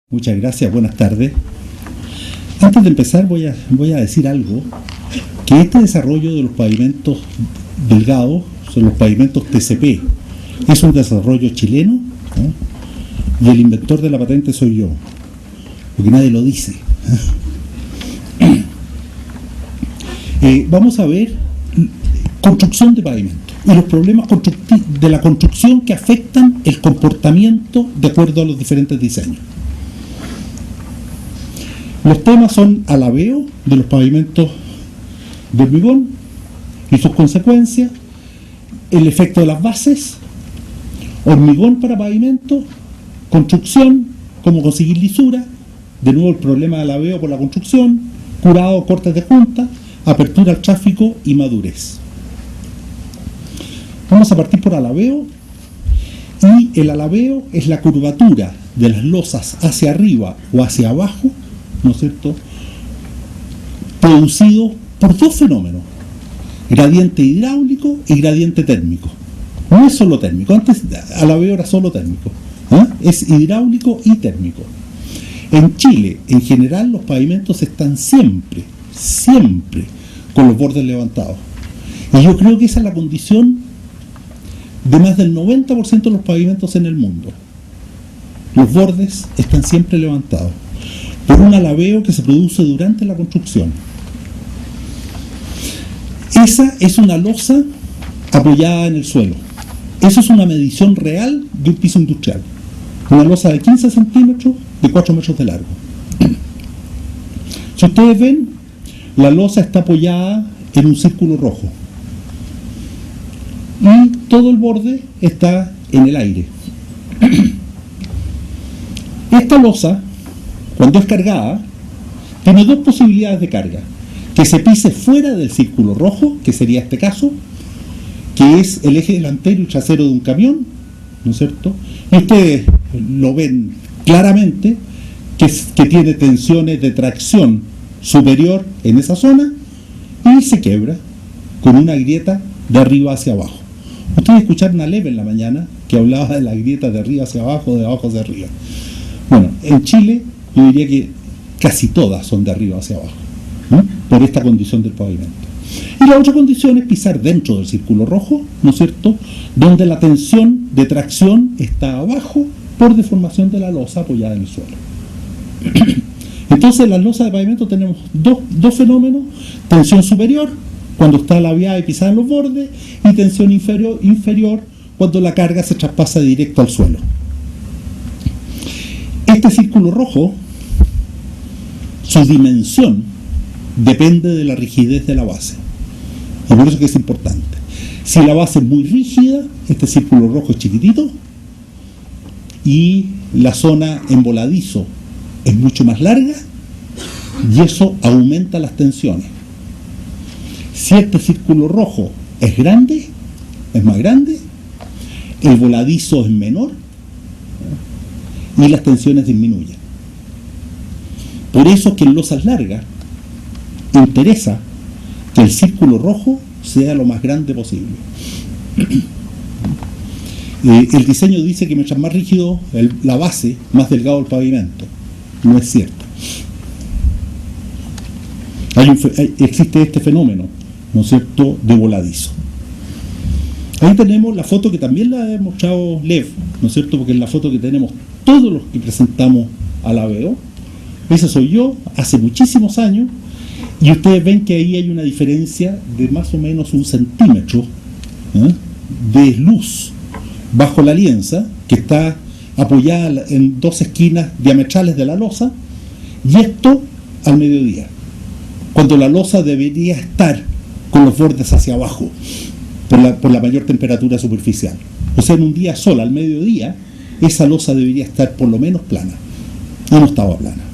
Muchas gracias, buenas tardes. Antes de empezar voy a decir algo, que este desarrollo de los pavimentos delgados, son los pavimentos TCP, es un desarrollo chileno, ¿no? Y el inventor de la patente soy yo, porque nadie lo dice. Vamos a ver construcción de pavimentos y los problemas de la construcción que afectan el comportamiento de acuerdo a los diferentes diseños. Los temas son alabeo de los pavimentos de hormigón y sus consecuencias, el efecto de las bases, hormigón para pavimento, construcción, cómo conseguir lisura, de nuevo el problema de alabeo por la construcción, curado, cortes de junta, apertura al tráfico y madurez. Vamos a partir por alabeo, y el alabeo es la curvatura de las losas hacia arriba o hacia abajo, ¿no es cierto?, producido por dos fenómenos: gradiente hidráulico y gradiente térmico. No es solo térmico, antes alabeo era solo térmico, es hidráulico y térmico. En Chile, en general, los pavimentos están siempre con los bordes levantados, y yo creo que esa es la condición de más del 90% de los pavimentos en el mundo. Los bordes están siempre levantados por un alabeo que se produce durante la construcción. Esa es una losa apoyada en el suelo. Esa es una medición real de un piso industrial. Una losa de 15 centímetros de 4 metros de largo. Si ustedes ven, la losa está apoyada en un círculo rojo y todo el borde está en el aire. Esta losa, cuando es cargada, tiene dos posibilidades de carga: que se pise fuera del círculo rojo, que sería este caso, que es el eje delantero y trasero de un camión, ¿no es cierto? Y ustedes lo ven claramente, que tiene tensiones de tracción superior en esa zona, y se quiebra con una grieta de arriba hacia abajo. Ustedes escucharon a Lev en la mañana que hablaba de la grieta de arriba hacia abajo, de abajo hacia arriba. Bueno, en Chile yo diría que casi todas son de arriba hacia abajo, ¿no?, por esta condición del pavimento. Y la otra condición es pisar dentro del círculo rojo, ¿no es cierto?, donde la tensión de tracción está abajo por deformación de la losa apoyada en el suelo. Entonces, en las losas de pavimento tenemos dos fenómenos: tensión superior, cuando está labiada y pisada en los bordes, y tensión inferior, cuando la carga se traspasa directo al suelo. Este círculo rojo, su dimensión depende de la rigidez de la base, y por eso que es importante. Si la base es muy rígida, este círculo rojo es chiquitito, y la zona en voladizo es mucho más larga, y eso aumenta las tensiones. Si este círculo rojo es grande, es más grande, el voladizo es menor, y las tensiones disminuyen. Por eso que en losas largas interesa que el círculo rojo sea lo más grande posible. El diseño dice que mientras más rígido la base, más delgado el pavimento. No es cierto. Existe este fenómeno, ¿no es cierto?, de voladizo. Ahí tenemos la foto que también la ha mostrado Lev, ¿no es cierto?, porque es la foto que tenemos todos los que presentamos alabeo. Ese soy yo, hace muchísimos años, y ustedes ven que ahí hay una diferencia de más o menos 1 centímetro de luz bajo la lienza, que está apoyada en dos esquinas diametrales de la losa, y esto al mediodía, cuando la losa debería estar con los bordes hacia abajo por la mayor temperatura superficial. O sea, en un día sol al mediodía, esa losa debería estar por lo menos plana, y no estaba plana.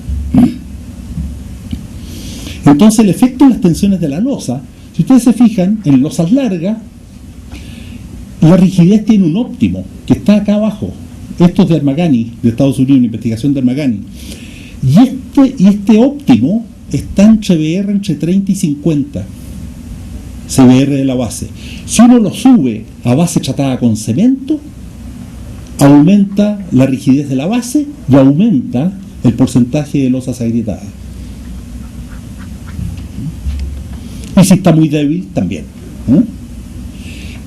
Entonces, el efecto de las tensiones de la losa, si ustedes se fijan, en losas largas, la rigidez tiene un óptimo, que está acá abajo. Esto es de Armagani, de Estados Unidos, una investigación de Armagani. Y este óptimo está en CBR entre 30 y 50 CBR de la base. Si uno lo sube a base tratada con cemento, aumenta la rigidez de la base y aumenta el porcentaje de losas agrietadas. Y si está muy débil, también.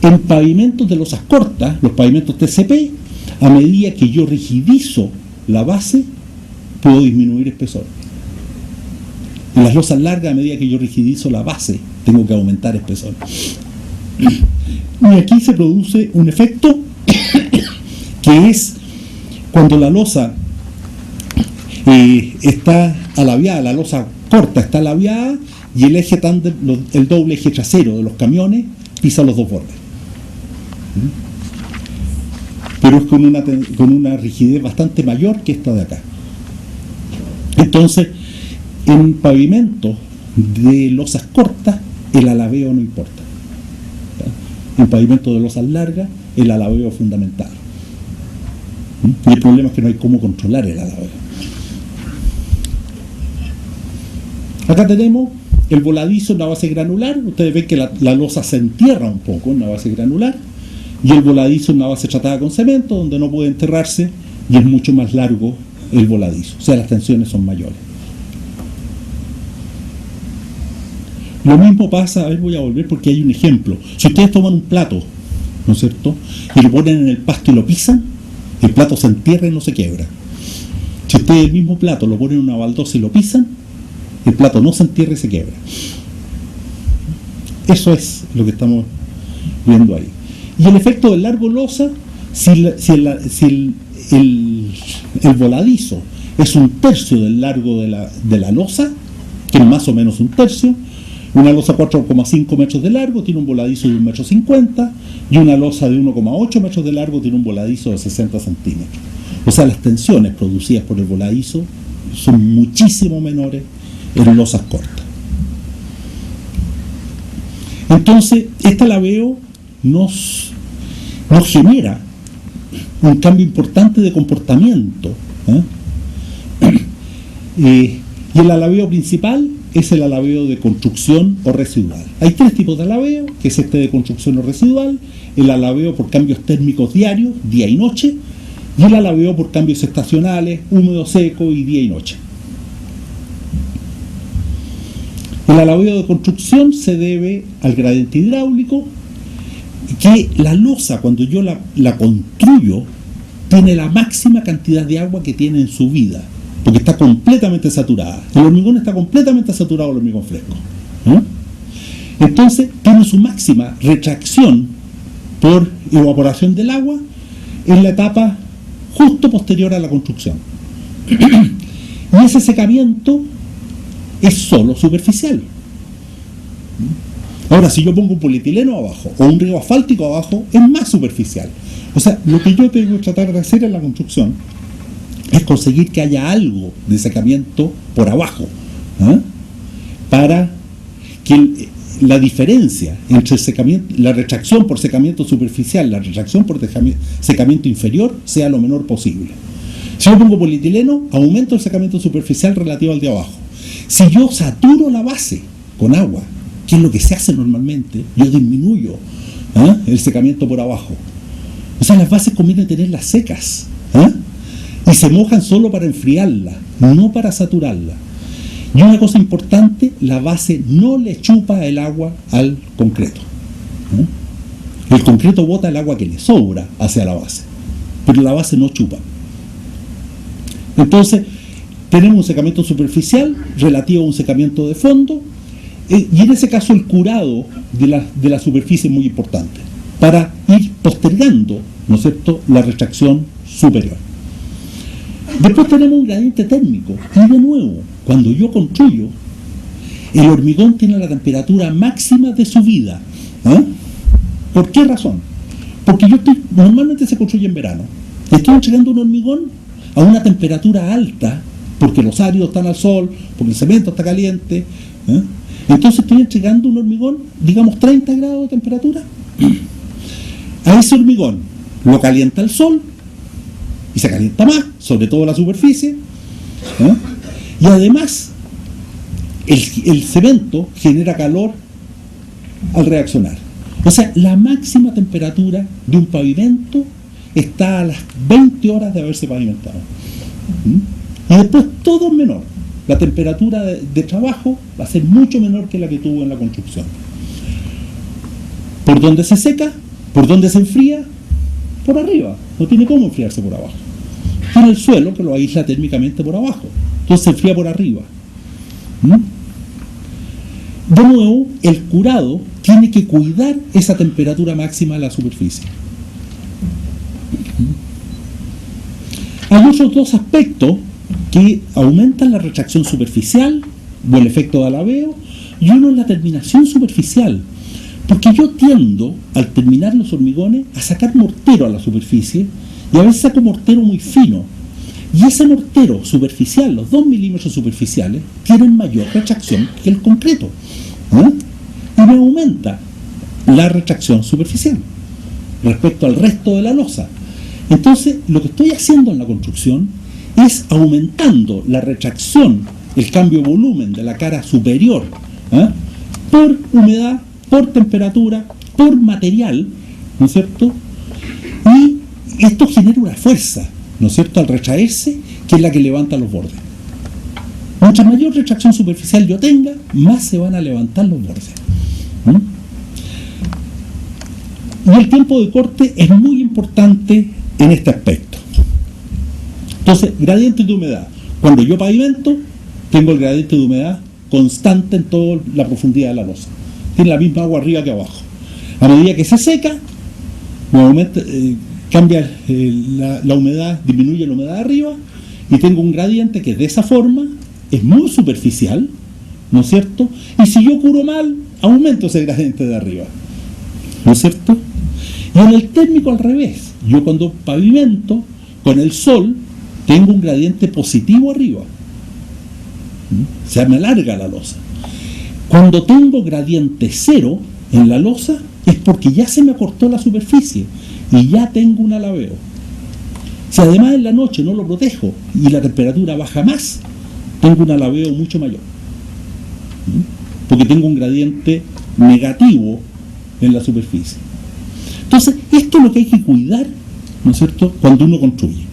En pavimentos de losas cortas, los pavimentos TCP, a medida que yo rigidizo la base, puedo disminuir espesor. En las losas largas, a medida que yo rigidizo la base, tengo que aumentar espesor. Y aquí se produce un efecto que es cuando la losa está alaviada, la losa corta está alaviada y el eje tándem, el doble eje trasero de los camiones pisa los dos bordes. Pero es con una rigidez bastante mayor que esta de acá. Entonces, en pavimentos de losas cortas, el alaveo no importa. En pavimentos de losas largas, el alaveo es fundamental. Y el problema es que no hay cómo controlar el alaveo. Acá tenemos el voladizo en la base granular. Ustedes ven que la losa se entierra un poco en la base granular, y el voladizo en la base tratada con cemento, donde no puede enterrarse, y es mucho más largo el voladizo, o sea, las tensiones son mayores. Lo mismo pasa, a ver, voy a volver porque hay un ejemplo. Si ustedes toman un plato, ¿no es cierto?, y lo ponen en el pasto y lo pisan, el plato se entierra y no se quiebra. Si ustedes el mismo plato lo ponen en una baldosa y lo pisan, el plato no se entierra y se quiebra. Eso es lo que estamos viendo ahí. Y el efecto del largo losa, si el voladizo es un tercio del largo de la losa, que es más o menos un tercio, una losa 4,5 metros de largo tiene un voladizo de 1,50 m, y una losa de 1,8 metros de largo tiene un voladizo de 60 centímetros. O sea, las tensiones producidas por el voladizo son muchísimo menores en losas cortas. Entonces, este alaveo nos genera un cambio importante de comportamiento. Y el alaveo principal es el alaveo de construcción o residual. Hay tres tipos de alaveo, que es este de construcción o residual, el alaveo por cambios térmicos diarios, día y noche, y el alaveo por cambios estacionales, húmedo, seco y día y noche. El alaveo de construcción se debe al gradiente hidráulico, que la losa, cuando yo la construyo, tiene la máxima cantidad de agua que tiene en su vida, porque está completamente saturada. El hormigón está completamente saturado, el hormigón fresco. Entonces, tiene su máxima retracción por evaporación del agua en la etapa justo posterior a la construcción. Y ese secamiento es solo superficial. Ahora, si yo pongo un polietileno abajo o un riego asfáltico abajo, es más superficial. O sea, lo que yo tengo que tratar de hacer en la construcción es conseguir que haya algo de secamiento por abajo, para que la diferencia entre la retracción por secamiento superficial, la retracción por secamiento inferior, sea lo menor posible. Si yo pongo polietileno, aumento el secamiento superficial relativo al de abajo. Si yo saturo la base con agua, que es lo que se hace normalmente, yo disminuyo el secamiento por abajo. O sea, las bases conviene tenerlas secas, y se mojan solo para enfriarla, no para saturarla. Y una cosa importante, la base no le chupa el agua al concreto. El concreto bota el agua que le sobra hacia la base, pero la base no chupa. Entonces, tenemos un secamiento superficial relativo a un secamiento de fondo, y en ese caso el curado de la superficie es muy importante para ir postergando, ¿no es cierto?, la retracción superior. Después tenemos un gradiente térmico, y de nuevo, cuando yo construyo, el hormigón tiene la temperatura máxima de su vida. ¿Por qué razón? Porque normalmente se construye en verano. Estoy entregando un hormigón a una temperatura alta, porque los áridos están al sol, porque el cemento está caliente. Entonces estoy entregando un hormigón, digamos 30 grados de temperatura. A ese hormigón lo calienta el sol, y se calienta más, sobre todo la superficie, y además el cemento genera calor al reaccionar. O sea, la máxima temperatura de un pavimento está a las 20 horas de haberse pavimentado. Y después todo es menor. La temperatura de trabajo va a ser mucho menor que la que tuvo en la construcción. ¿Por dónde se seca? ¿Por dónde se enfría? Por arriba. No tiene cómo enfriarse por abajo. Tiene el suelo que lo aísla térmicamente por abajo. Entonces se enfría por arriba. De nuevo, el curado tiene que cuidar esa temperatura máxima de la superficie. Hay otros dos aspectos que aumentan la retracción superficial o el efecto de alabeo, y uno es la terminación superficial, porque yo tiendo, al terminar los hormigones, a sacar mortero a la superficie, y a veces saco mortero muy fino, y ese mortero superficial, los 2 milímetros superficiales, tienen mayor retracción que el concreto, y me aumenta la retracción superficial respecto al resto de la losa. Entonces, lo que estoy haciendo en la construcción es aumentando la retracción, el cambio de volumen de la cara superior, por humedad, por temperatura, por material, ¿no es cierto? Y esto genera una fuerza, ¿no es cierto?, al retraerse, que es la que levanta los bordes. Mucha mayor retracción superficial yo tenga, más se van a levantar los bordes. Y el tiempo de corte es muy importante en este aspecto. Entonces, gradientes de humedad. Cuando yo pavimento, tengo el gradiente de humedad constante en toda la profundidad de la losa. Tiene la misma agua arriba que abajo. A medida que se seca, nuevamente cambia la humedad, disminuye la humedad de arriba, y tengo un gradiente que de esa forma es muy superficial, ¿no es cierto? Y si yo curo mal, aumento ese gradiente de arriba, ¿no es cierto? Y en el térmico al revés. Yo cuando pavimento con el sol, tengo un gradiente positivo arriba. Se me alarga la losa. Cuando tengo gradiente cero en la losa, es porque ya se me acortó la superficie y ya tengo un alabeo. Si además en la noche no lo protejo y la temperatura baja más, tengo un alabeo mucho mayor. Porque tengo un gradiente negativo en la superficie. Entonces, esto es lo que hay que cuidar, ¿no es cierto?, cuando uno construye.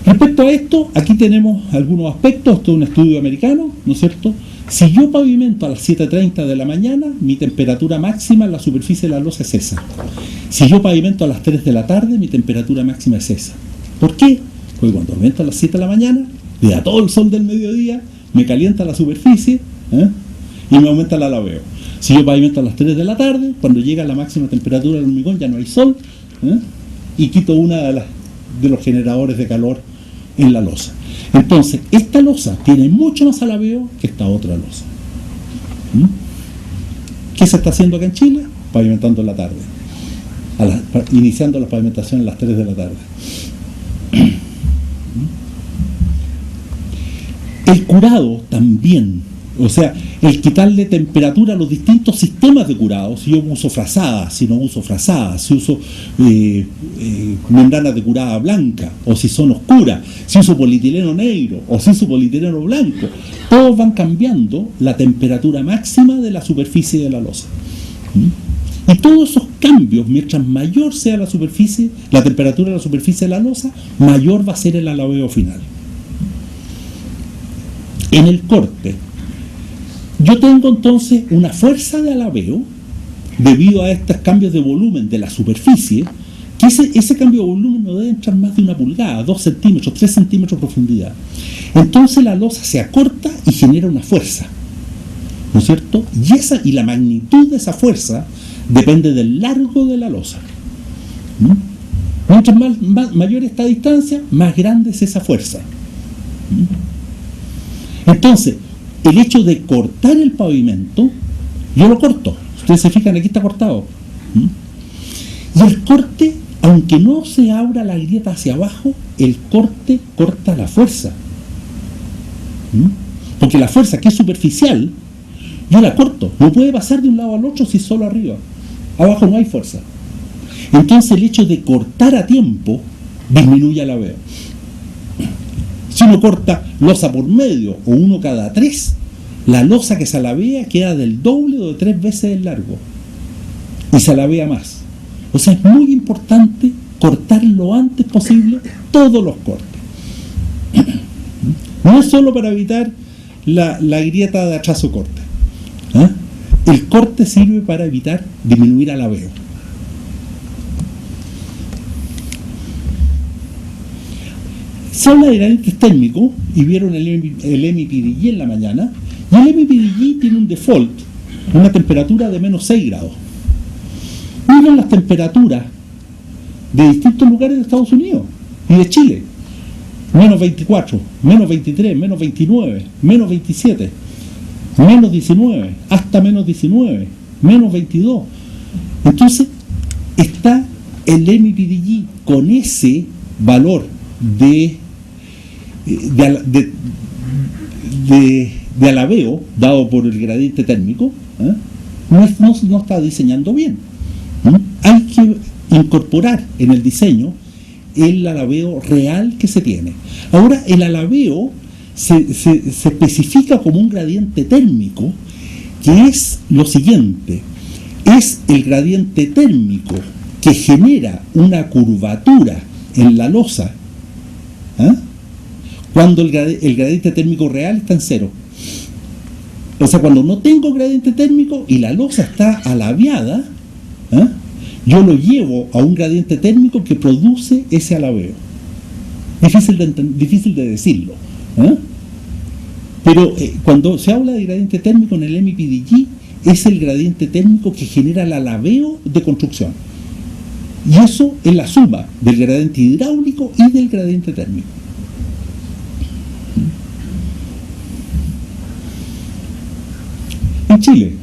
Respecto a esto, aquí tenemos algunos aspectos. Esto es un estudio americano, ¿no es cierto? Si yo pavimento a las 7:30 de la mañana, mi temperatura máxima en la superficie de la losa es esa. Si yo pavimento a las 3 de la tarde, mi temperatura máxima es esa. ¿Por qué? Porque cuando pavimento a las 7 de la mañana, le da todo el sol del mediodía, me calienta la superficie y me aumenta el alabeo. Si yo pavimento a las 3 de la tarde, cuando llega la máxima temperatura del hormigón ya no hay sol, y quito una de los generadores de calor en la losa. Entonces, esta losa tiene mucho más alabeo que esta otra losa. ¿Qué se está haciendo acá en Chile? Pavimentando en la tarde. Iniciando la pavimentación a las 3 de la tarde. El curado también, o sea, el quitarle temperatura a los distintos sistemas de curado, si yo uso frazadas, si no uso frazadas, si uso membranas de curada blanca, o si son oscuras, si uso polietileno negro, o si uso polietileno blanco, todos van cambiando la temperatura máxima de la superficie de la losa. Y todos esos cambios, mientras mayor sea la superficie, la temperatura de la superficie de la losa, mayor va a ser el alabeo final. En el corte, yo tengo entonces una fuerza de alabeo debido a estos cambios de volumen de la superficie, que ese cambio de volumen no debe entrar más de 1 pulgada, 2 centímetros, 3 centímetros de profundidad. Entonces la losa se acorta y genera una fuerza, ¿no es cierto? Y la magnitud de esa fuerza depende del largo de la losa. Mientras mayor esta distancia, más grande es esa fuerza. Entonces, el hecho de cortar el pavimento, yo lo corto. Ustedes se fijan, aquí está cortado. Y el corte, aunque no se abra la grieta hacia abajo, el corte corta la fuerza. Porque la fuerza, que es superficial, yo la corto. No puede pasar de un lado al otro si es solo arriba. Abajo no hay fuerza. Entonces el hecho de cortar a tiempo disminuye el alabeo. Si uno corta losa por medio o 1 cada 3, la losa que se alabea queda del doble o de 3 veces el largo. Y se alabea más. O sea, es muy importante cortar lo antes posible todos los cortes. No es solo para evitar la grieta de atraso-corte. El corte sirve para evitar disminuir alabeo. Se habla de gradientes térmicos y vieron el MPDG en la mañana, y el MPDG tiene un default, una temperatura de menos 6 grados. Miren las temperaturas de distintos lugares de Estados Unidos y de Chile: menos 24, menos 23, menos 29, menos 27, menos 19, hasta menos 19, menos 22. Entonces está el MPDG con ese valor de alabeo dado por el gradiente térmico, no está diseñando bien. Hay que incorporar en el diseño el alabeo real que se tiene. Ahora, el alabeo se especifica como un gradiente térmico, que es lo siguiente: es el gradiente térmico que genera una curvatura en la losa cuando el gradiente térmico real está en 0. O sea, cuando no tengo gradiente térmico y la losa está alabeada, yo lo llevo a un gradiente térmico que produce ese alabeo. Difícil de decirlo, pero cuando se habla de gradiente térmico en el MPDG, es el gradiente térmico que genera el alabeo de construcción, y eso es la suma del gradiente hidráulico y del gradiente térmico. En Chile,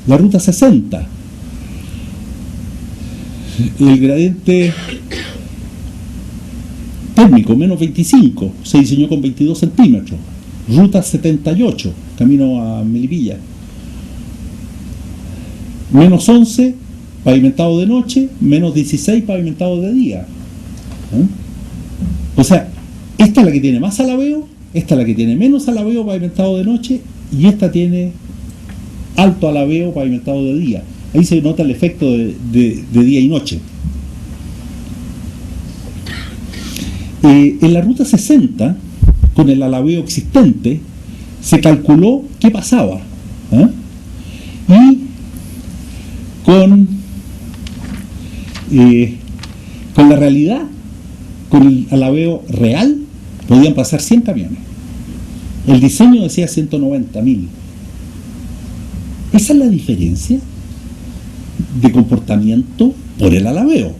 la ruta 60, el gradiente térmico menos 25 se diseñó con 22 centímetros. Ruta 78, camino a Melipilla, menos 11 pavimentado de noche, menos 16 pavimentado de día. O sea, esta es la que tiene más alabeo, esta es la que tiene menos alabeo pavimentado de noche, y esta tiene alto alabeo pavimentado de día. Ahí se nota el efecto de día y noche. En la ruta 60, con el alabeo existente, se calculó qué pasaba. Y con la realidad, con el alabeo real, podían pasar 100 camiones. El diseño decía 190.000. Esa es la diferencia de comportamiento por el alabeo.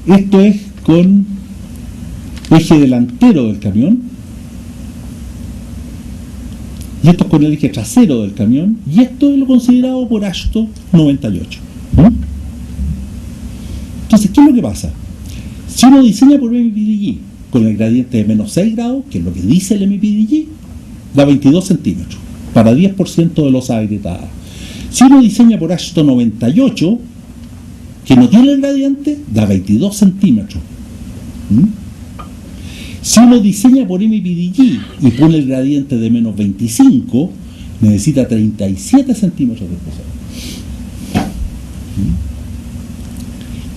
Esto es con eje delantero del camión, y esto es con el eje trasero del camión, y esto es lo considerado por AASHTO 98. Entonces, ¿qué es lo que pasa? Si uno diseña por MPDG con el gradiente de menos 6 grados, que es lo que dice el MPDG, da 22 centímetros para 10% de losa agrietada. Si uno diseña por AASHTO 98, que no tiene el gradiente, da 22 centímetros. Si uno diseña por MPDG y pone el gradiente de menos 25, necesita 37 centímetros de espesor.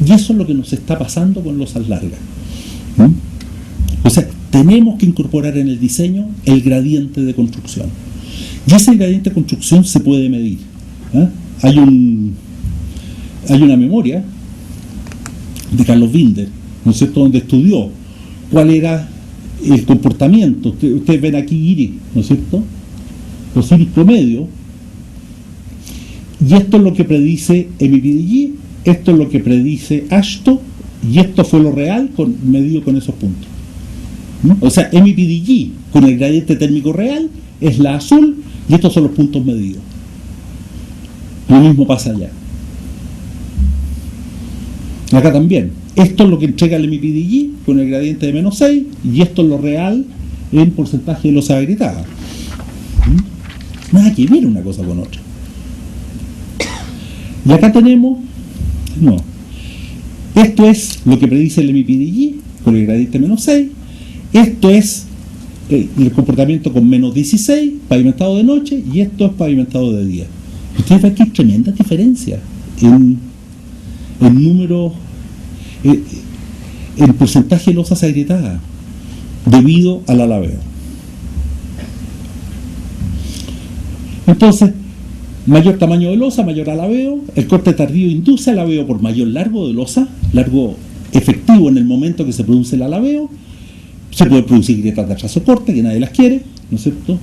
Y eso es lo que nos está pasando con losas largas. O sea, tenemos que incorporar en el diseño el gradiente de construcción. Y ese gradiente de construcción se puede medir. Hay una memoria de Carlos Binder, ¿no es cierto?, donde estudió cuál era el comportamiento. Ustedes ven aquí iris, ¿no es cierto?, los iris promedio, y esto es lo que predice MPDG, esto es lo que predice AASHTO, y esto fue lo real medido con esos puntos. O sea, MPDG con el gradiente térmico real es la azul, y estos son los puntos medidos. Lo mismo pasa allá. Acá también. Esto es lo que entrega el MPDG con el gradiente de menos 6, y esto es lo real en porcentaje de losa agrietada. Nada que ver una cosa con otra. Y acá tenemos, esto es lo que predice el MPDG con el gradiente de menos 6, esto es el comportamiento con menos 16, pavimentado de noche, y esto es pavimentado de día. Ustedes ven que hay tremenda diferencia en números. el porcentaje de losa se agrietada debido al alabeo. Entonces, mayor tamaño de losa, mayor alabeo. El corte tardío induce alabeo por mayor largo de losa, largo efectivo en el momento que se produce el alabeo. Se puede producir grietas de atraso corte, que nadie las quiere, ¿no es cierto?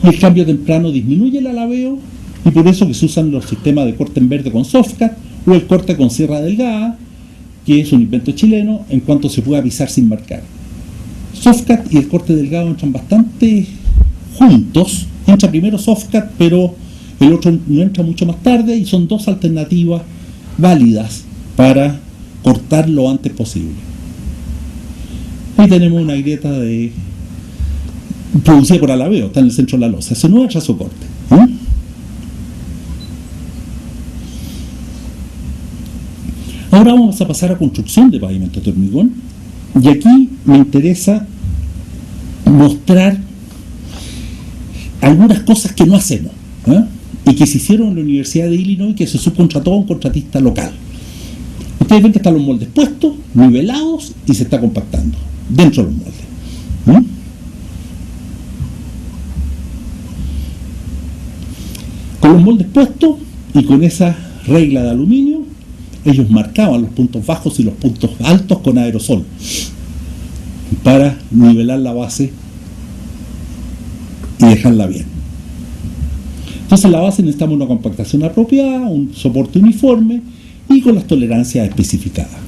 Y el cambio temprano disminuye el alabeo, y por eso que se usan los sistemas de corte en verde con softcut o el corte con sierra delgada, que es un invento chileno, en cuanto se pueda pisar sin marcar. Softcut y el corte delgado entran bastante juntos. Entra primero softcut, pero el otro no entra mucho más tarde, y son dos alternativas válidas para cortar lo antes posible. Ahí tenemos una grieta producida por alabeo, está en el centro de la losa. Ese no es atraso corte. Ahora vamos a pasar a construcción de pavimentos de hormigón, y aquí me interesa mostrar algunas cosas que no hacemos, y que se hicieron en la Universidad de Illinois, que se subcontrató a un contratista local. Ustedes ven que están los moldes puestos, nivelados, y se está compactando dentro de los moldes. Con los moldes puestos y con esa regla de aluminio, ellos marcaban los puntos bajos y los puntos altos con aerosol para nivelar la base y dejarla bien. Entonces, la base necesitamos una compactación apropiada, un soporte uniforme y con las tolerancias especificadas.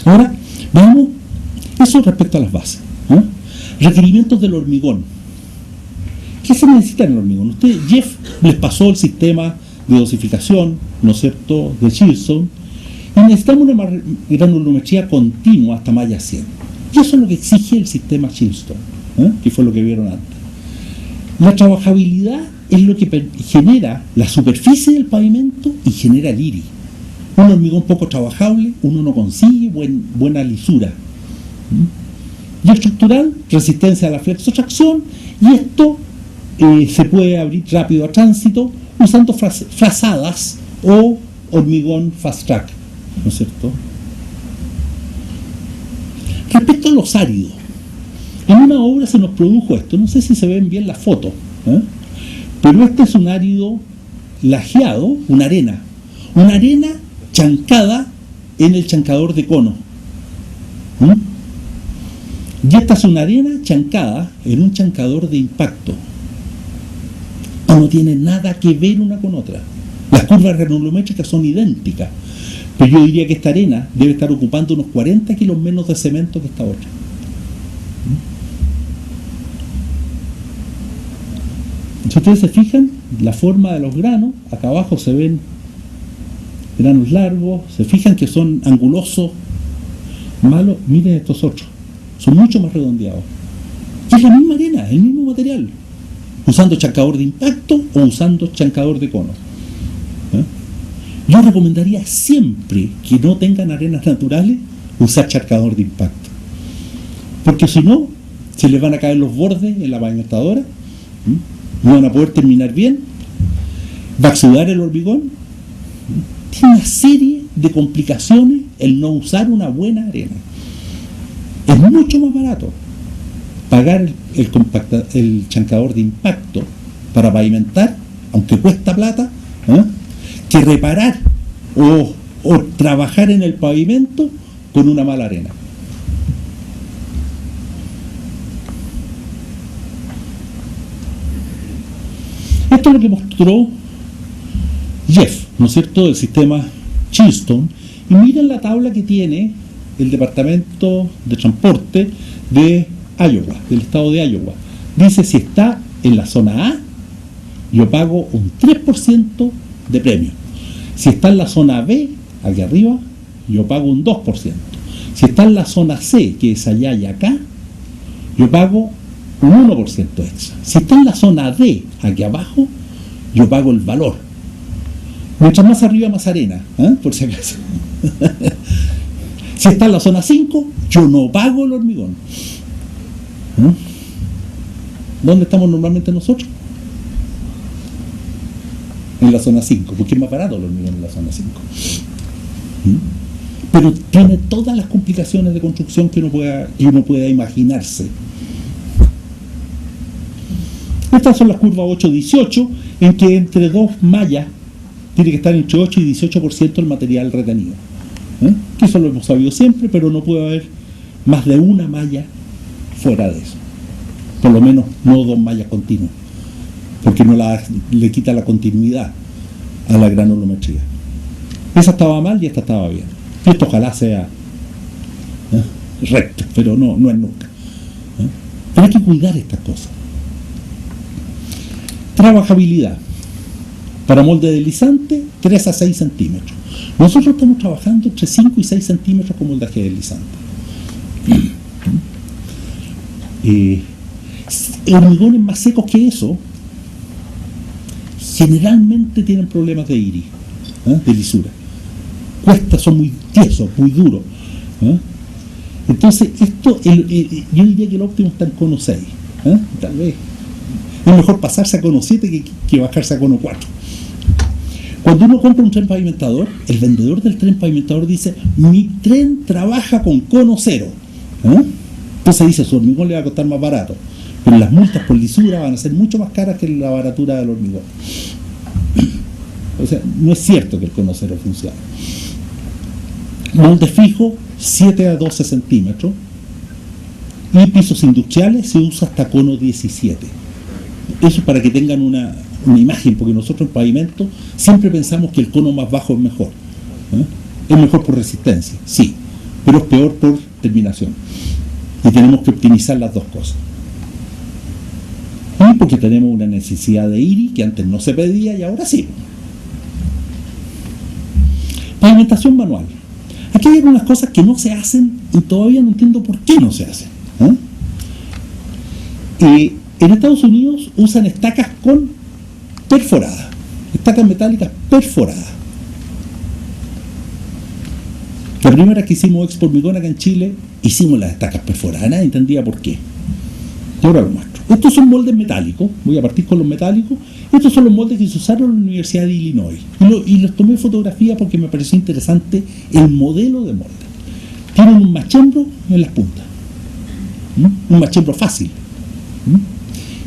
Ahora, veamos eso respecto a las bases. Requerimientos del hormigón. ¿Qué se necesita en el hormigón? Jeff les pasó el sistema de dosificación, ¿no es cierto?, de Chilson, y necesitamos una granulometría continua hasta malla 100. Y eso es lo que exige el sistema Chilson, que fue lo que vieron antes. La trabajabilidad es lo que genera la superficie del pavimento y genera el iris. Un hormigón poco trabajable, uno no consigue buena lisura. Y estructural, resistencia a la flexotracción, y esto se puede abrir rápido a tránsito usando frazadas o hormigón fast track, ¿no es cierto? Respecto a los áridos, en una obra se nos produjo esto, no sé si se ven bien las fotos, pero este es un árido lajeado, una arena chancada en el chancador de cono. Y esta es una arena chancada en un chancador de impacto. No tiene nada que ver una con otra. Las curvas granulométricas son idénticas, pero yo diría que esta arena debe estar ocupando unos 40 kilos menos de cemento que esta otra. Si ustedes se fijan, la forma de los granos, acá abajo se ven granos largos, se fijan que son angulosos, malos. Miren estos otros, son mucho más redondeados. Y es la misma arena, el mismo material, usando chancador de impacto o usando chancador de cono. Yo recomendaría siempre que no tengan arenas naturales usar chancador de impacto, porque si no, se les van a caer los bordes en la pavimentadora, no van a poder terminar bien, va a exudar el hormigón. Tiene una serie de complicaciones el no usar una buena arena. Es mucho más barato pagar el chancador de impacto para pavimentar, aunque cuesta plata, que reparar o trabajar en el pavimento con una mala arena. Esto es lo que mostró Jeff, ¿no es cierto?, del sistema Chilson. Y miren la tabla que tiene el Departamento de Transporte de Iowa, del estado de Iowa. Dice, si está en la zona A, yo pago un 3% de premio. Si está en la zona B, aquí arriba, yo pago un 2%. Si está en la zona C, que es allá y acá, yo pago un 1% extra. Si está en la zona D, aquí abajo, yo pago el valor. Mientras más arriba, más arena, por si acaso. Si está en la zona 5, yo no pago el hormigón. ¿Dónde estamos normalmente nosotros? en la zona 5, porque es más barato el hormigón en la zona 5. Pero tiene todas las complicaciones de construcción que uno pueda imaginarse. Estas son las curvas 8-18, en que entre dos mallas tiene que estar entre 8 y 18% el material retenido. Que eso lo hemos sabido siempre, pero no puede haber más de una malla fuera de eso. Por lo menos no dos mallas continuas, porque le quita la continuidad a la granulometría. Esa estaba mal y esta estaba bien. Y esto ojalá sea recto, pero no es nunca. Pero hay que cuidar estas cosas. Trabajabilidad. Para molde deslizante, 3 a 6 centímetros. Nosotros estamos trabajando entre 5 y 6 centímetros con moldaje deslizante. Hormigones más secos que eso generalmente tienen problemas de iris, de lisura. Son muy tiesos, muy duros. Entonces, esto, yo diría que el óptimo está en cono 6. Tal vez es mejor pasarse a cono 7 que bajarse a cono 4. Cuando uno compra un tren pavimentador, el vendedor del tren pavimentador dice: mi tren trabaja con cono 0. Entonces dice, su hormigón le va a costar más barato, pero las multas por lisura van a ser mucho más caras que la baratura del hormigón. O sea, no es cierto que el cono 0 funcione. Molde fijo, 7 a 12 centímetros, y pisos industriales se usa hasta cono 17. Eso para que tengan una imagen, porque nosotros en pavimento siempre pensamos que el cono más bajo es mejor. Es mejor por resistencia, sí, pero es peor por terminación. Y tenemos que optimizar las dos cosas. Y porque tenemos una necesidad de IRI que antes no se pedía y ahora sí. Pavimentación manual. Aquí hay algunas cosas que no se hacen y todavía no entiendo por qué no se hacen. En Estados Unidos usan estacas con perforadas, estacas metálicas perforadas. La primera vez que hicimos Expo Hormigón acá en Chile, hicimos las estacas perforadas, nadie entendía por qué. Y ahora lo muestro. Estos son moldes metálicos, voy a partir con los metálicos. Estos son los moldes que se usaron en la Universidad de Illinois. Y los tomé fotografía porque me pareció interesante el modelo de molde. Tienen un machembro en las puntas. Un machembro fácil.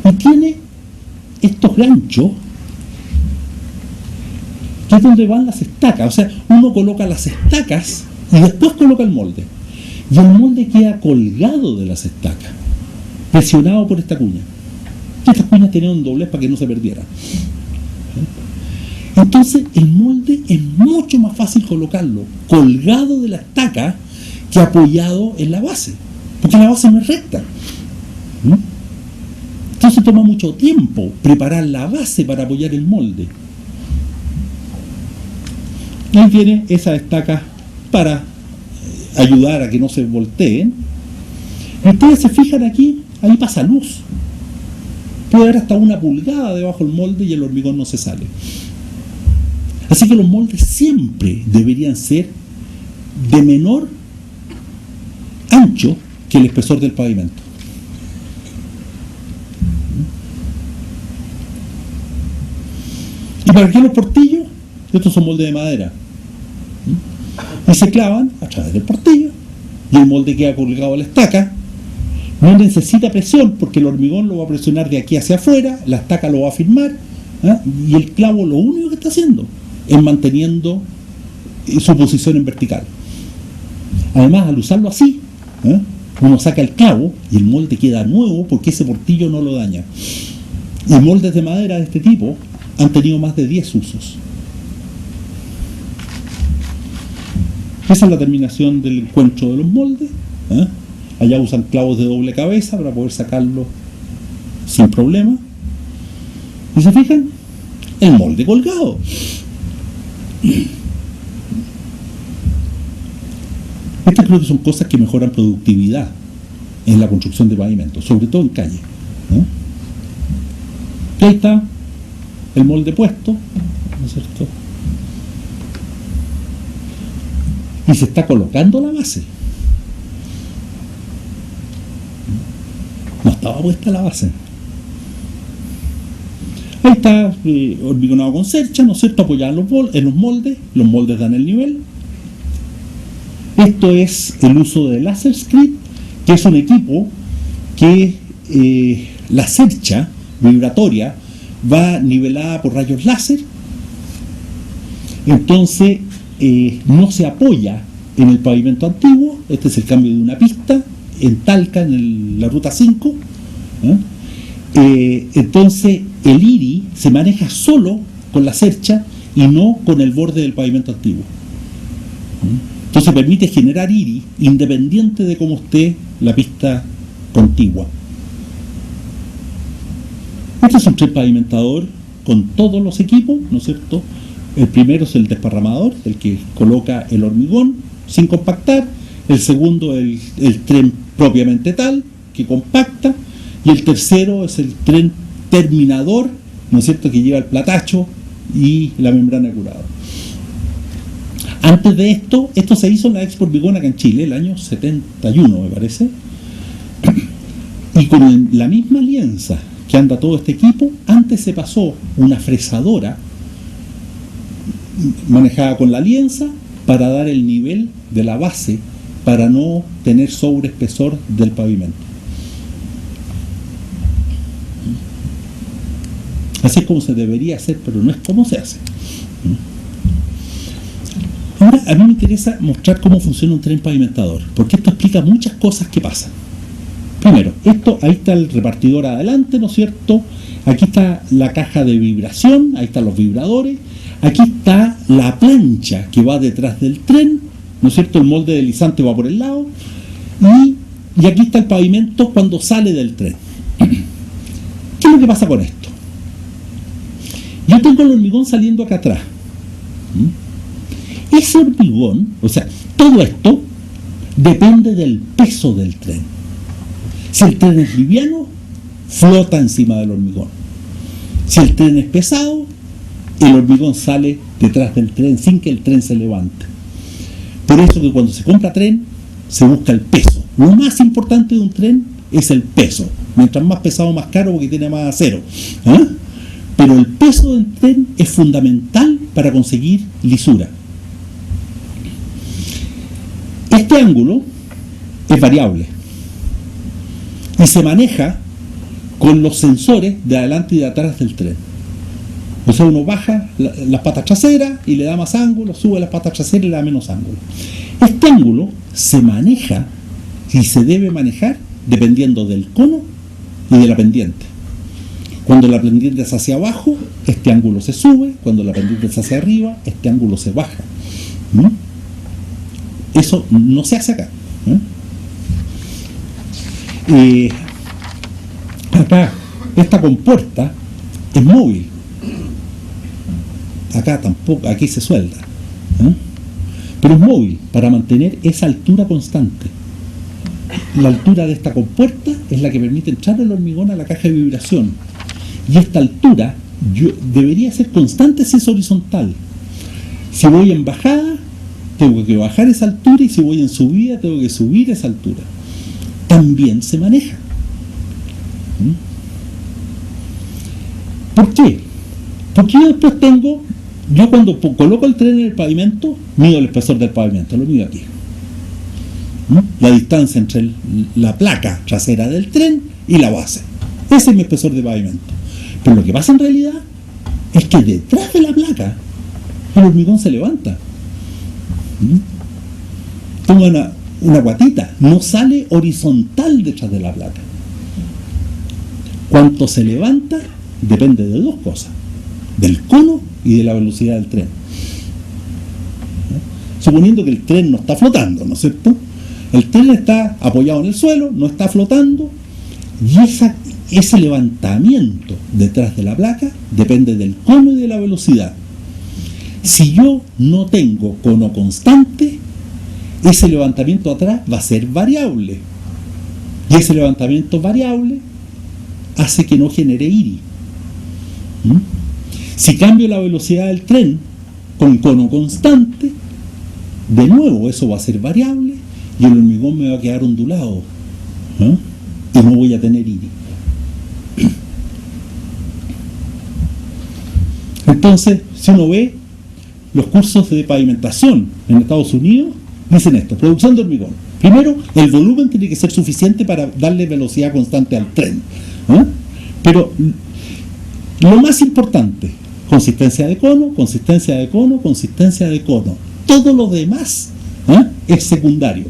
Y tiene estos ganchos, que es donde van las estacas. O sea, uno coloca las estacas y después coloca el molde. Y el molde queda colgado de las estacas, presionado por esta cuña. Estas cuñas tenían un doblez para que no se perdieran. Entonces el molde es mucho más fácil colocarlo colgado de la estaca que apoyado en la base, porque la base no es recta. Entonces toma mucho tiempo preparar la base para apoyar el molde. Y ahí tiene esas estacas para ayudar a que no se volteen. Y ustedes se fijan aquí, ahí pasa luz. Puede haber hasta 1 pulgada debajo del molde y el hormigón no se sale. Así que los moldes siempre deberían ser de menor ancho que el espesor del pavimento. ¿Y para qué los portillos? Estos son moldes de madera. Y se clavan a través del portillo y el molde queda colgado a la estaca. No necesita presión porque el hormigón lo va a presionar de aquí hacia afuera, la estaca lo va a firmar, y el clavo lo único que está haciendo es manteniendo su posición en vertical. Además, al usarlo así, uno saca el clavo y el molde queda nuevo porque ese portillo no lo daña. Y moldes de madera de este tipo han tenido más de 10 usos. Esa es la terminación del encuentro de los moldes. Allá usan clavos de doble cabeza para poder sacarlo sin problema. ¿Y se fijan? El molde colgado. Estas creo que son cosas que mejoran productividad en la construcción de pavimentos, sobre todo en calle. Y ahí está el molde puesto, ¿no es cierto? Y se está colocando la base. No estaba puesta la base. Ahí está hormigonado con cercha, ¿no es cierto?, apoyado en los moldes dan el nivel. Esto es el uso de LaserScript, que es un equipo que la cercha vibratoria va nivelada por rayos láser, entonces no se apoya en el pavimento antiguo. Este es el cambio de una pista en Talca, en la ruta 5. Entonces el IRI se maneja solo con la cercha y no con el borde del pavimento antiguo. Entonces permite generar IRI independiente de cómo esté la pista contigua. Este es un tren pavimentador con todos los equipos, ¿no es cierto? El primero es el desparramador, el que coloca el hormigón sin compactar. El segundo, el tren propiamente tal, que compacta. Y el tercero es el tren terminador, ¿no es cierto?, que lleva el platacho y la membrana de curado. Antes de esto se hizo en la Expo Hormigón acá en Chile, el año 71, me parece. Y con la misma alianza que anda todo este equipo, antes se pasó una fresadora manejada con la alianza para dar el nivel de la base, para no tener sobreespesor del pavimento. Así es como se debería hacer, pero no es como se hace. Ahora, a mí me interesa mostrar cómo funciona un tren pavimentador, porque esto explica muchas cosas que pasan. Primero, ahí está el repartidor adelante, ¿no es cierto? Aquí está la caja de vibración, ahí están los vibradores, aquí está la plancha que va detrás del tren, ¿no es cierto? El molde deslizante va por el lado, y aquí está el pavimento cuando sale del tren. ¿Qué es lo que pasa con esto? Yo tengo el hormigón saliendo acá atrás. Ese hormigón, o sea, todo esto depende del peso del tren. Si el tren es liviano, flota encima del hormigón. Si el tren es pesado, el hormigón sale detrás del tren sin que el tren se levante. Por eso que cuando se compra tren, se busca el peso. Lo más importante de un tren es el peso. Mientras más pesado, más caro, porque tiene más acero. Pero el peso del tren es fundamental para conseguir lisura. Este ángulo es variable y se maneja con los sensores de adelante y de atrás del tren. O sea, uno baja las patas traseras y le da más ángulo, sube las patas traseras y le da menos ángulo. Este ángulo se maneja y se debe manejar dependiendo del cono y de la pendiente. Cuando la pendiente es hacia abajo, este ángulo se sube. Cuando la pendiente es hacia arriba, este ángulo se baja. Eso no se hace acá. Acá, esta compuerta es móvil. Acá tampoco, aquí se suelda. Pero es móvil para mantener esa altura constante. La altura de esta compuerta es la que permite entrar el hormigón a la caja de vibración. Y esta altura debería ser constante si es horizontal. Si voy en bajada, tengo que bajar esa altura, y si voy en subida, tengo que subir esa altura. También se maneja. ¿Por qué? Porque yo después cuando coloco el tren en el pavimento, mido el espesor del pavimento, lo mido aquí. La distancia entre la placa trasera del tren y la base. Ese es mi espesor de pavimento. Pero lo que pasa en realidad es que detrás de la placa el hormigón se levanta. Toma una guatita, no sale horizontal detrás de la placa. Cuánto se levanta depende de dos cosas: del cono y de la velocidad del tren. Suponiendo que el tren no está flotando, ¿no es cierto? El tren está apoyado en el suelo, no está flotando, y ese levantamiento detrás de la placa depende del cono y de la velocidad. Si yo no tengo cono constante, ese levantamiento atrás va a ser variable. Y ese levantamiento variable hace que no genere IRI. Si cambio la velocidad del tren con cono constante, de nuevo eso va a ser variable y el hormigón me va a quedar ondulado, y no voy a tener IRI. Entonces, si uno ve los cursos de pavimentación en Estados Unidos, dicen esto: producción de hormigón. Primero, el volumen tiene que ser suficiente para darle velocidad constante al tren, ¿eh? Pero lo más importante, consistencia de cono, consistencia de cono, consistencia de cono. Todo lo demás, ¿eh?, es secundario.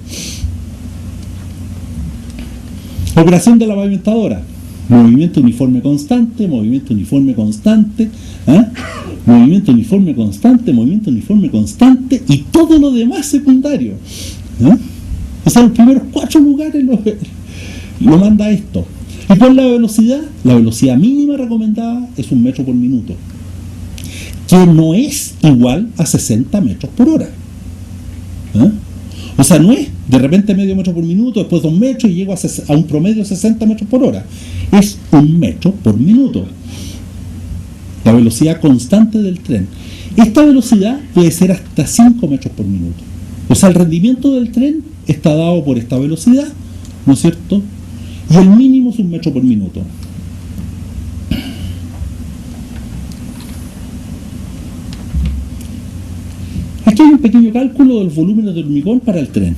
Operación de la pavimentadora: movimiento uniforme constante, movimiento uniforme constante, ¿eh?, movimiento uniforme constante, movimiento uniforme constante, y todo lo demás secundario, ¿eh? O sea, los primeros 4 lugares lo manda esto. ¿Y cuál es la velocidad? La velocidad mínima recomendada es 1 metro por minuto, que no es igual a 60 metros por hora. ¿Eh? O sea, no es de repente medio metro por minuto, después 2 metros y llego a un promedio de 60 metros por hora. Es 1 metro por minuto. La velocidad constante del tren. Esta velocidad puede ser hasta 5 metros por minuto. O sea, el rendimiento del tren está dado por esta velocidad, ¿no es cierto? Y el mínimo es 1 metro por minuto. Aquí hay un pequeño cálculo de los volúmenes de hormigón para el tren.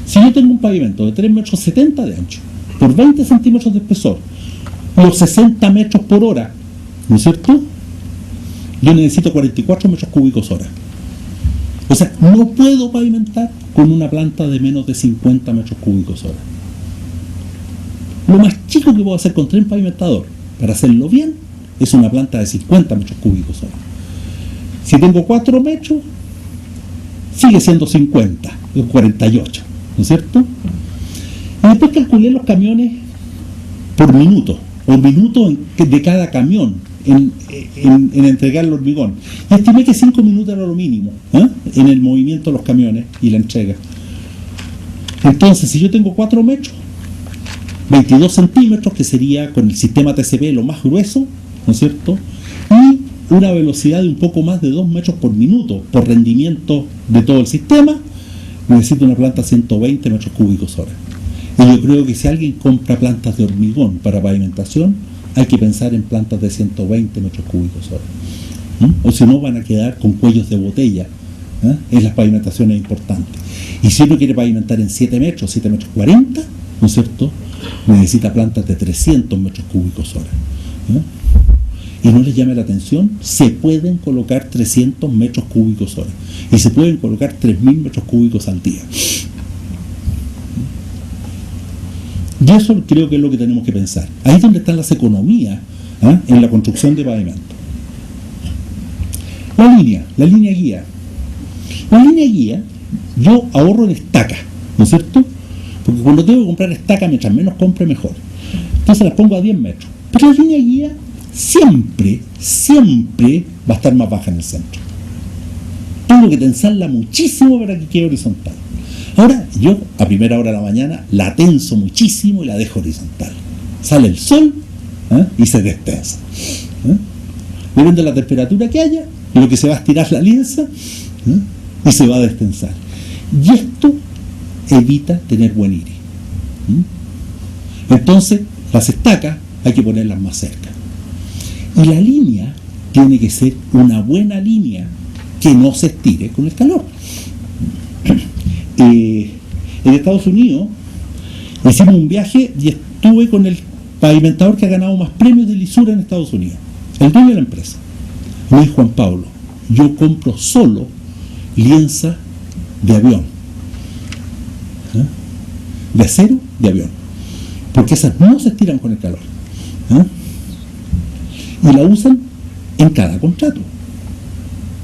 Si yo tengo un pavimento de 3,70 metros de ancho por 20 centímetros de espesor, los 60 metros por hora, ¿no es cierto?, yo necesito 44 metros cúbicos hora. O sea, no puedo pavimentar con una planta de menos de 50 metros cúbicos hora. Lo más chico que puedo hacer con tren pavimentador, para hacerlo bien, es una planta de 50 metros cúbicos hora. Si tengo 4 metros, sigue siendo 50, 48, ¿no es cierto? Y después calculé los camiones por minuto, o minuto de cada camión en entregar el hormigón. Y estimé que 5 minutos era lo mínimo, ¿eh?, en el movimiento de los camiones y la entrega. Entonces, si yo tengo 4 metros, 22 centímetros, que sería con el sistema TCP lo más grueso, ¿no es cierto?, y una velocidad de un poco más de 2 metros por minuto por rendimiento de todo el sistema, necesito una planta 120 metros cúbicos hora. Y yo creo que si alguien compra plantas de hormigón para pavimentación, hay que pensar en plantas de 120 metros cúbicos hora. O si no, van a quedar con cuellos de botella, ¿eh?, en las pavimentaciones importantes. Y si uno quiere pavimentar en 7 metros, 7 metros 40, ¿no es cierto?, necesita plantas de 300 metros cúbicos hora. ¿Eh? Y no les llame la atención, se pueden colocar 300 metros cúbicos hora. Y se pueden colocar 3.000 metros cúbicos al día. Y eso creo que es lo que tenemos que pensar. Ahí es donde están las economías, ¿eh?, en la construcción de pavimento. La línea guía. La línea guía, yo ahorro en estaca, ¿no es cierto? Porque cuando tengo que comprar estaca, mientras menos compre, mejor. Entonces las pongo a 10 metros. Pero la línea guía siempre va a estar más baja en el centro. Tengo que tensarla muchísimo para que quede horizontal. Ahora, yo a primera hora de la mañana la tenso muchísimo y la dejo horizontal. Sale el sol, ¿eh?, y se destensa. ¿Eh? Depende de la temperatura que haya, lo que se va a estirar la lienza, ¿eh?, y se va a destensar. Y esto evita tener buen iris. ¿Eh? Entonces, las estacas hay que ponerlas más cerca. Y la línea tiene que ser una buena línea que no se estire con el calor. En Estados Unidos hicimos un viaje y estuve con el pavimentador que ha ganado más premios de lisura en Estados Unidos, el dueño de la empresa. Me dijo: Juan Pablo, yo compro solo lienza de avión, ¿eh?, de acero de avión, porque esas no se estiran con el calor, ¿eh?, y la usan en cada contrato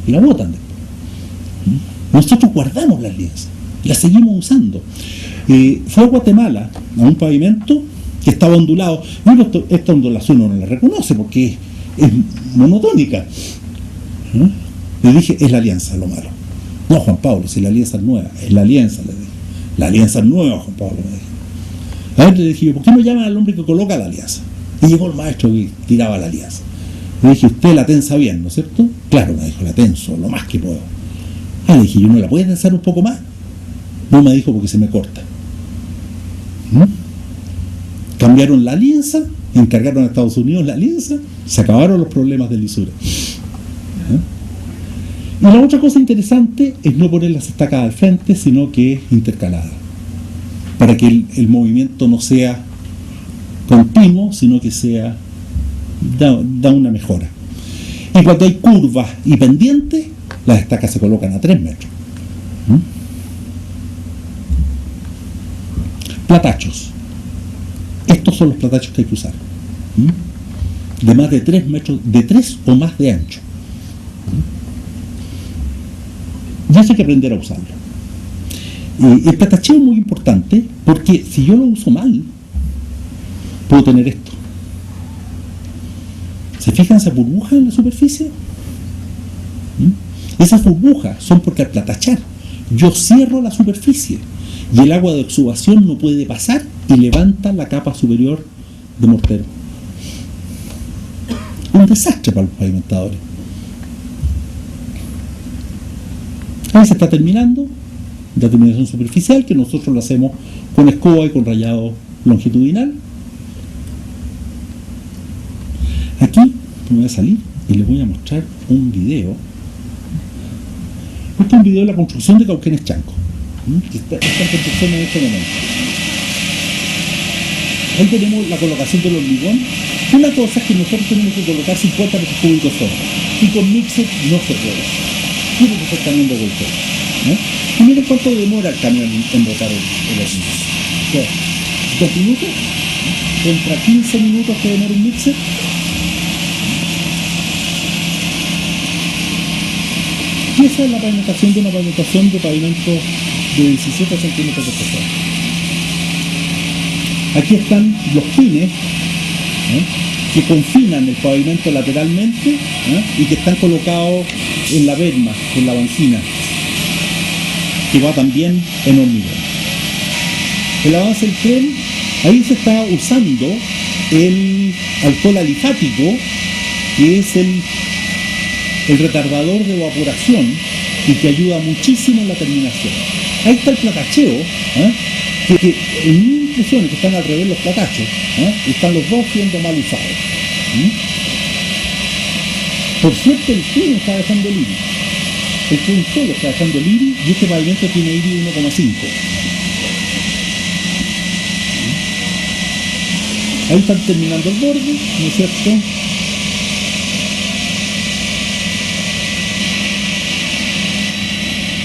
y la botan después. Nosotros guardamos las lienzas, las seguimos usando. Fue a Guatemala, a un pavimento que estaba ondulado. Bueno, esta ondulación uno no la reconoce porque es monotónica. Le dije: es la alianza lo malo. No, Juan Pablo, si la alianza es nueva. Es la alianza, le dije. La alianza es nueva, Juan Pablo, me dijo. A ver, le dije yo: ¿por qué no llaman al hombre que coloca la alianza? Y llegó el maestro que tiraba la alianza. Le dije: usted la tensa bien, ¿no es cierto? Claro, me dijo, la tenso lo más que puedo. Le dije: ¿yo no la puedes tensar un poco más? No, me dijo, porque se me corta. Cambiaron la alianza, encargaron a Estados Unidos la alianza, se acabaron los problemas de lisura. Y la otra cosa interesante es no poner las estacas al frente, sino que es intercalada, para que el movimiento no sea continuo, sino que sea da una mejora. Y cuando hay curvas y pendientes, las estacas se colocan a 3 metros. Platachos. Estos son los platachos que hay que usar. De más de 3 metros, de 3 o más de ancho. Y eso hay que aprender a usarlo. El platacheo es muy importante porque si yo lo uso mal, puedo tener esto. ¿Se fijan esas burbujas en la superficie? Esas burbujas son porque al platachar yo cierro la superficie y el agua de exudación no puede pasar y levanta la capa superior de mortero. Un desastre para los pavimentadores. Ahí se está terminando la terminación superficial, que nosotros lo hacemos con escoba y con rayado longitudinal. Aquí me voy a salir y les voy a mostrar un video. Este es un video de la construcción de Cauquenes Chanco, que está en construcción en este momento. Ahí tenemos la colocación del hormigón. Una cosa es que nosotros tenemos que colocar 50 metros cúbicos solo, y con mixer no se puede. Tiene que ser camión de golpe. Y miren cuánto demora el camión en botar el hormigón. 2 minutos, contra 15 minutos que demora un mixer. Y esa es la pavimentación de una pavimentación de pavimento de 17 centímetros de espesor. Aquí están los pines que confinan el pavimento lateralmente y que están colocados en la berma, en la banquina, que va también en hormigón. El avance del tren, ahí se está usando el alcohol alifático, que es el retardador de evaporación y que ayuda muchísimo en la terminación. Ahí está el platacheo, que en mi impresión es que están al revés los platachos, y están los dos siendo mal usados. Por cierto, el tren está dejando el IRI. El tren solo está dejando el IRI y este pavimento tiene IRI 1,5. Ahí están terminando el borde, ¿no es cierto?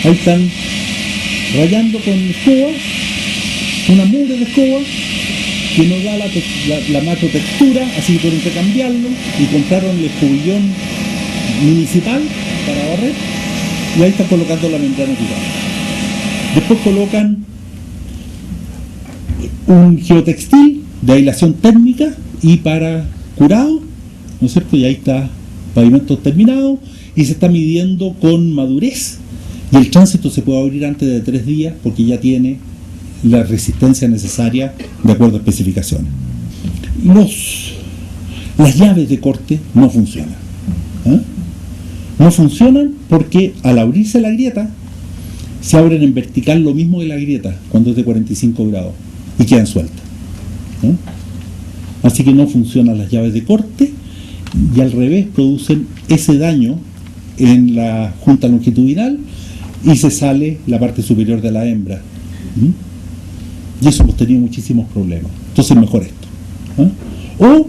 Ahí están rayando con escoba, una mugre de escoba que nos da la macro textura, así que pueden cambiarlo, y compraron el escobillón municipal para barrer, y ahí están colocando la membrana tirada. Después colocan un geotextil de aislación térmica y para curado, ¿no es cierto? Y ahí está pavimento terminado y se está midiendo con madurez. Y el tránsito se puede abrir antes de 3 días porque ya tiene la resistencia necesaria de acuerdo a especificaciones. Las llaves de corte no funcionan. No funcionan porque al abrirse la grieta, se abren en vertical lo mismo que la grieta cuando es de 45 grados y quedan sueltas. Así que no funcionan las llaves de corte y al revés producen ese daño en la junta longitudinal y se sale la parte superior de la hembra. Y eso hemos tenido muchísimos problemas. Entonces mejor esto. O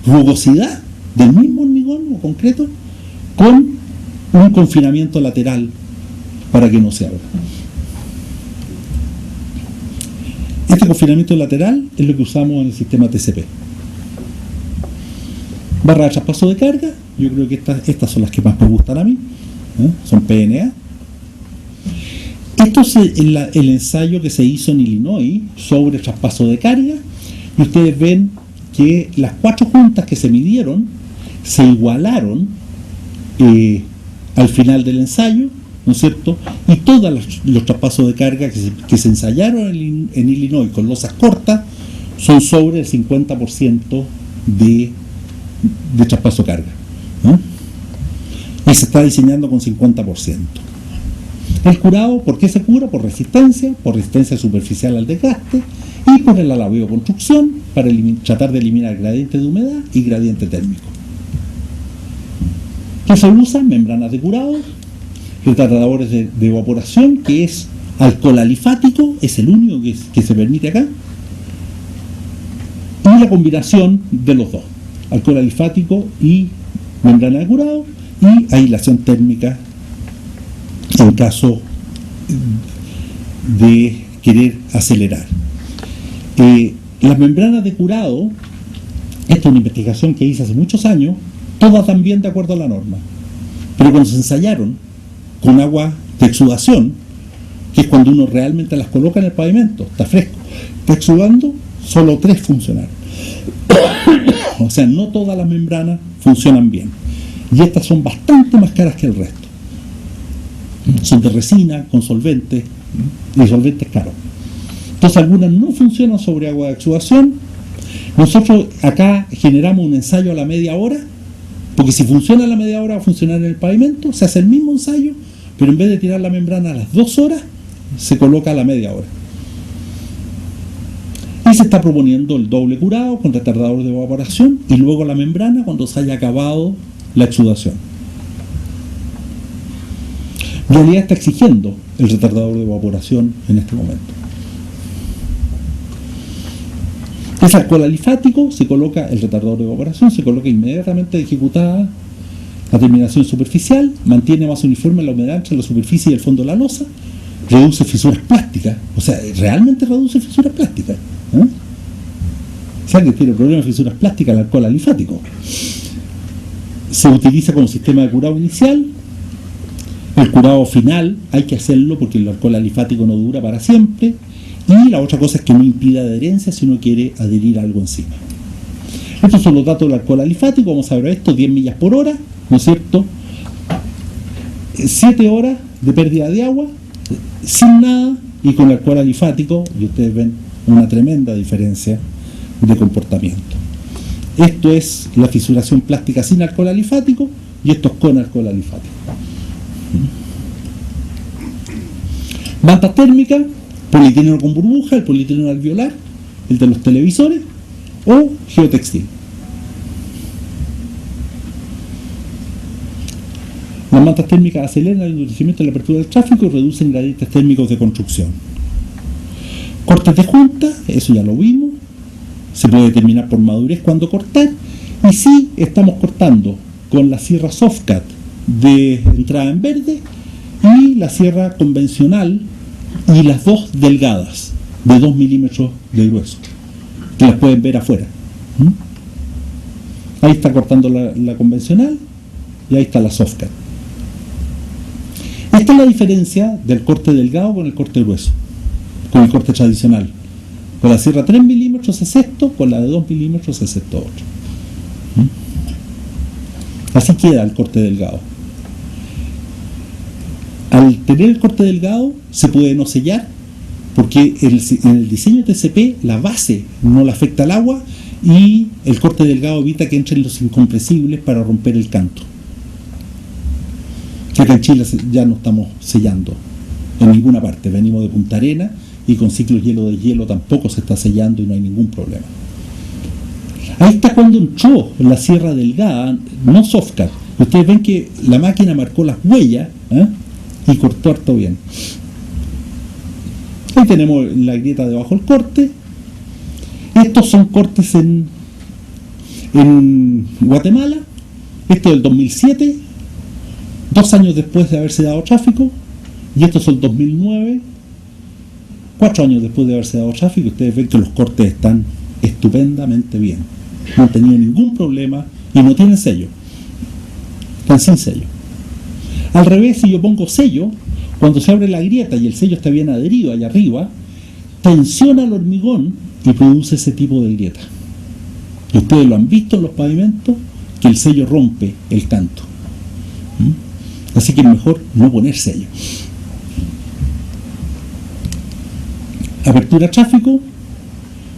rugosidad del mismo hormigón o concreto con un confinamiento lateral para que no se abra. Este confinamiento lateral es lo que usamos en el sistema TCP. Barra de traspaso de carga, yo creo que estas son las que más me gustan a mí, son PNA. Esto es el ensayo que se hizo en Illinois sobre traspaso de carga, y ustedes ven que las 4 juntas que se midieron se igualaron al final del ensayo, ¿no es cierto? Y todos los traspasos de carga que se ensayaron en Illinois con losas cortas son sobre el 50% de traspaso de carga, y se está diseñando con 50%. El curado, ¿por qué se cura? Por resistencia superficial al desgaste y por el alabeo construcción para tratar de eliminar gradiente de humedad y gradiente térmico. ¿Qué se usa? Membranas de curado retardadores de evaporación, que es alcohol alifático, es el único que se permite acá, y la combinación de los dos, alcohol alifático y membrana de curado, y aislación térmica en caso de querer acelerar. Las membranas de curado, esta es una investigación que hice hace muchos años, todas también de acuerdo a la norma, pero cuando se ensayaron con agua de exudación, que es cuando uno realmente las coloca en el pavimento, está fresco, está exudando, solo 3 funcionaron. O sea, no todas las membranas funcionan bien, y estas son bastante más caras que el resto. Son de resina, con solventes, y solventes caros. Entonces algunas no funcionan sobre agua de exudación. Nosotros acá generamos un ensayo a la media hora, porque si funciona a la media hora va a funcionar en el pavimento, se hace el mismo ensayo, pero en vez de tirar la membrana a las 2 horas, se coloca a la media hora. Y se está proponiendo el doble curado con retardador de evaporación y luego la membrana cuando se haya acabado la exudación. En realidad está exigiendo el retardador de evaporación en este momento. Es alcohol alifático, se coloca el retardador de evaporación, se coloca inmediatamente ejecutada la terminación superficial, mantiene más uniforme la humedad entre la superficie y el fondo de la losa, reduce fisuras plásticas, o sea, realmente reduce fisuras plásticas. O sea, que tiene problemas de fisuras plásticas el alcohol alifático. Se utiliza como sistema de curado inicial. El curado final hay que hacerlo porque el alcohol alifático no dura para siempre. Y la otra cosa es que no impida adherencia si uno quiere adherir algo encima. Estos son los datos del alcohol alifático. Vamos a ver esto: 10 millas por hora, ¿no es cierto? 7 horas de pérdida de agua, sin nada, y con alcohol alifático, y ustedes ven una tremenda diferencia de comportamiento. Esto es la fisuración plástica sin alcohol alifático, y esto es con alcohol alifático. Manta térmica, polietileno con burbuja, el polietileno alveolar, el de los televisores, o geotextil. Las mantas térmicas aceleran el endurecimiento y la apertura del tráfico y reducen gradientes térmicos de construcción. Cortes de junta, eso ya lo vimos, se puede determinar por madurez cuándo cortar, y si estamos cortando con la sierra Softcat de entrada en verde y la sierra convencional y las dos delgadas de 2 milímetros de grueso, que las pueden ver afuera. Ahí está cortando la convencional y ahí está la Softcat. Esta es la diferencia del corte delgado con el corte grueso, con el corte tradicional. Con la sierra 3 milímetros es esto, con la de 2 milímetros es esto otro. Así queda el corte delgado. Al tener el corte delgado se puede no sellar, porque en el diseño TCP la base no le afecta al agua y el corte delgado evita que entren los incompresibles para romper el canto. Que acá en Chile ya no estamos sellando en ninguna parte, venimos de Punta Arenas y con ciclos hielo de hielo tampoco se está sellando y no hay ningún problema. Ahí está cuando entró la sierra delgada, no Softcat. Ustedes ven que la máquina marcó las huellas y cortó harto bien. Ahí tenemos la grieta debajo del corte. Estos son cortes en Guatemala. Esto es del 2007, 2 años después de haberse dado tráfico. Y estos son el 2009, 4 años después de haberse dado tráfico. Ustedes ven que los cortes están estupendamente bien. No han tenido ningún problema y no tienen sello. Están sin sello. Al revés, si yo pongo sello, cuando se abre la grieta y el sello está bien adherido allá arriba, tensiona el hormigón y produce ese tipo de grieta. Y ustedes lo han visto en los pavimentos, que el sello rompe el canto. Así que es mejor no poner sello. Apertura a tráfico.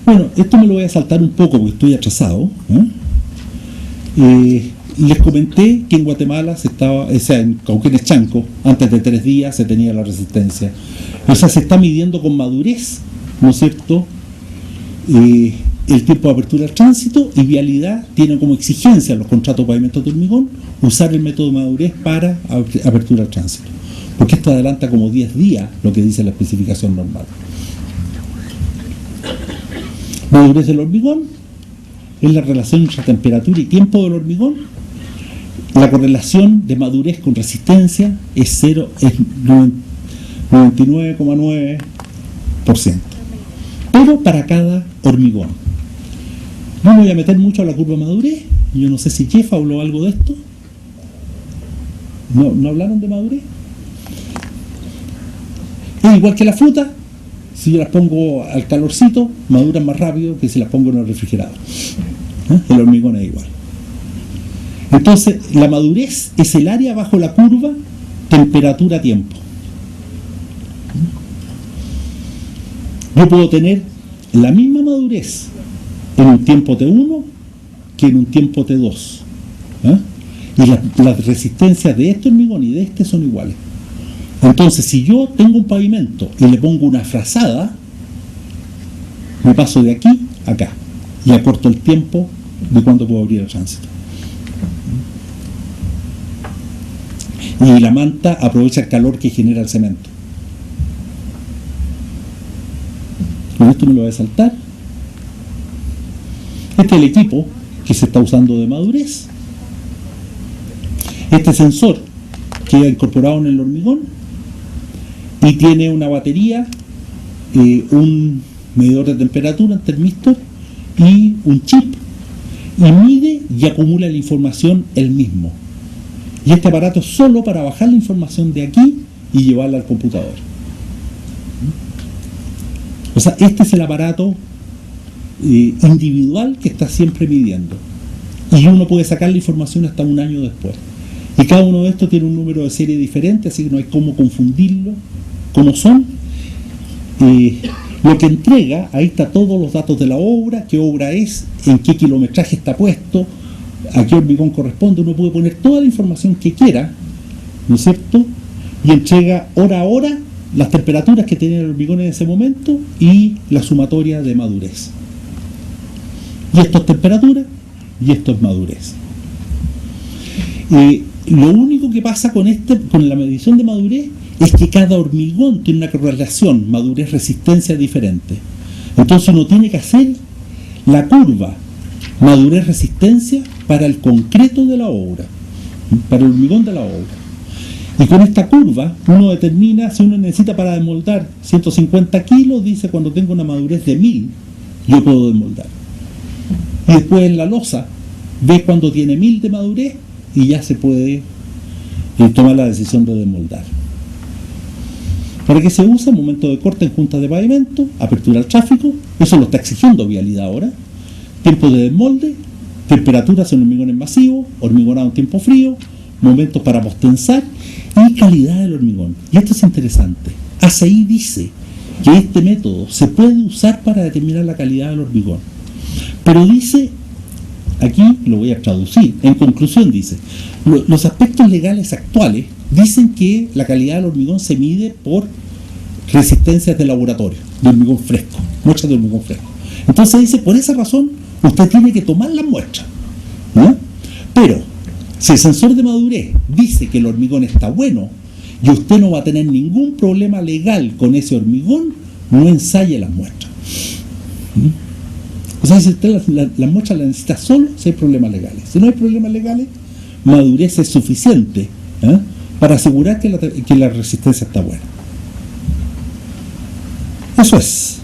Bueno, esto me lo voy a saltar un poco porque estoy atrasado. Les comenté que en Guatemala se estaba, o sea, en Cauquenes Chanco, antes de 3 días se tenía la resistencia. O sea, se está midiendo con madurez, ¿no es cierto?, el tiempo de apertura al tránsito, y Vialidad tiene como exigencia los contratos de pavimentos de hormigón usar el método de madurez para apertura al tránsito. porque esto adelanta como 10 días lo que dice la especificación normal. Madurez del hormigón es la relación entre temperatura y tiempo del hormigón. La correlación de madurez con resistencia es 99,9%, pero para cada hormigón. No me voy a meter mucho a la curva de madurez. Yo no sé si Jeff habló algo de esto. ¿No hablaron de madurez? Es igual que la fruta. Si yo las pongo al calorcito, maduran más rápido que si las pongo en el refrigerador. El hormigón es igual. Entonces, la madurez es el área bajo la curva temperatura-tiempo. Yo puedo tener la misma madurez en un tiempo T1 que en un tiempo T2. Y las resistencias de este hormigón y de este son iguales. Entonces, si yo tengo un pavimento y le pongo una frazada, me paso de aquí a acá y acorto el tiempo de cuando puedo abrir el tránsito. Y la manta aprovecha el calor que genera el cemento. Con esto me lo voy a saltar. Este es el equipo que se está usando de madurez. Este sensor queda incorporado en el hormigón y tiene una batería, un medidor de temperatura, un termistor y un chip, y mide y acumula la información él mismo. Y este aparato es solo para bajar la información de aquí y llevarla al computador. O sea, este es el aparato individual que está siempre midiendo, y uno puede sacar la información hasta un año después, y cada uno de estos tiene un número de serie diferente, así que no hay cómo confundirlo como son. Lo que entrega, ahí está todos los datos de la obra, qué obra es, en qué kilometraje está puesto, a qué hormigón corresponde. Uno puede poner toda la información que quiera, ¿no es cierto? Y entrega hora a hora las temperaturas que tenía el hormigón en ese momento y la sumatoria de madurez. Y esto es temperatura y esto es madurez. Lo único que pasa con la medición de madurez es que cada hormigón tiene una correlación madurez-resistencia diferente. Entonces uno tiene que hacer la curva madurez-resistencia para el concreto de la obra, para el hormigón de la obra. Y con esta curva uno determina si uno necesita para desmoldar 150 kilos, dice cuando tengo una madurez de 1000, yo puedo desmoldar. Y después en la losa ve cuando tiene 1000 de madurez y ya se puede tomar la decisión de desmoldar. ¿Para qué se usa? Momento de corte en juntas de pavimento, apertura al tráfico, eso lo está exigiendo vialidad ahora, tiempo de desmolde, temperaturas en hormigones masivos, hormigonado en tiempo frío, momentos para postensar y calidad del hormigón. Y esto es interesante. ACI dice que este método se puede usar para determinar la calidad del hormigón, pero dice, aquí lo voy a traducir, en conclusión dice, los aspectos legales actuales dicen que la calidad del hormigón se mide por resistencias de laboratorio, de hormigón fresco, muestras de hormigón fresco. Entonces dice, por esa razón, usted tiene que tomar las muestras, ¿no? Pero, si el sensor de madurez dice que el hormigón está bueno y usted no va a tener ningún problema legal con ese hormigón, no ensaye las muestras. O sea, si usted las muestras las necesita solo si hay problemas legales. Si no hay problemas legales, madurez es suficiente para asegurar que la resistencia está buena. Eso es.